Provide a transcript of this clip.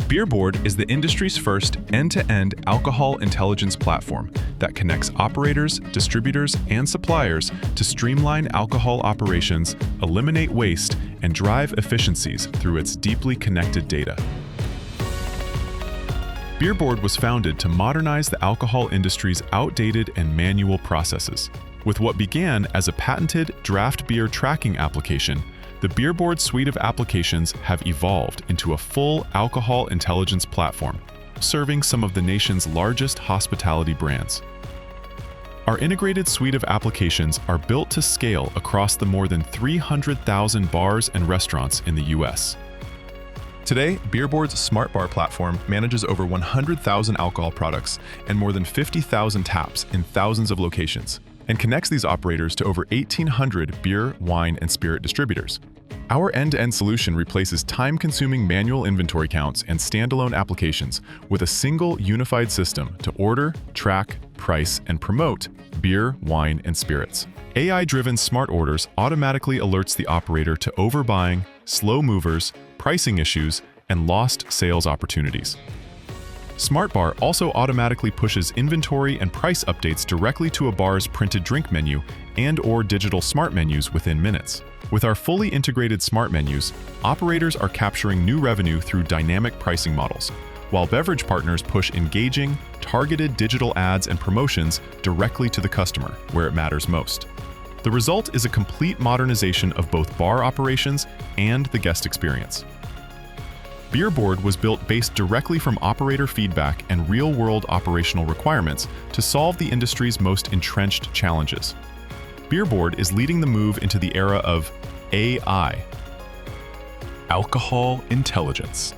BeerBoard is the industry's first end-to-end alcohol intelligence platform that connects operators, distributors, and suppliers to streamline alcohol operations, eliminate waste, and drive efficiencies through its deeply connected data. BeerBoard was founded to modernize the alcohol industry's outdated and manual processes. With what began as a patented draft beer tracking application, the BeerBoard suite of applications have evolved into a full alcohol intelligence platform, serving some of the nation's largest hospitality brands. Our integrated suite of applications are built to scale across the more than 300,000 bars and restaurants in the U.S. Today, BeerBoard's Smart Bar platform manages over 100,000 alcohol products and more than 50,000 taps in thousands of locations, and connects these operators to over 1,800 beer, wine, and spirit distributors. Our end-to-end solution replaces time-consuming manual inventory counts and standalone applications with a single unified system to order, track, price, and promote beer, wine, and spirits. AI-driven smart orders automatically alerts the operator to overbuying, slow movers, pricing issues, and lost sales opportunities. SmartBar also automatically pushes inventory and price updates directly to a bar's printed drink menu and/or digital smart menus within minutes. With our fully integrated smart menus, operators are capturing new revenue through dynamic pricing models, while beverage partners push engaging, targeted digital ads and promotions directly to the customer, where it matters most. The result is a complete modernization of both bar operations and the guest experience. BeerBoard was built based directly from operator feedback and real-world operational requirements to solve the industry's most entrenched challenges. BeerBoard is leading the move into the era of AI, alcohol intelligence.